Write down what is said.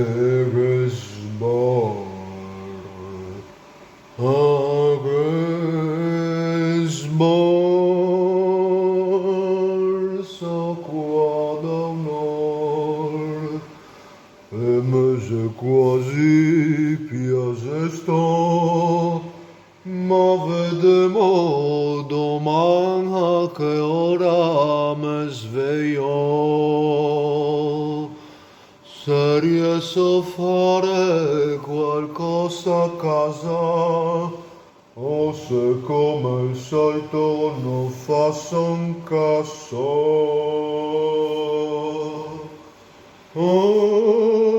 Agesbar, Agesbar, sacroa del nord, e mese quasi piace sto, ma vedremo domani a che ora mi sveglio. Se riesco a fare qualcosa a casa, o se come il solito non faccio un cazzo. Oh.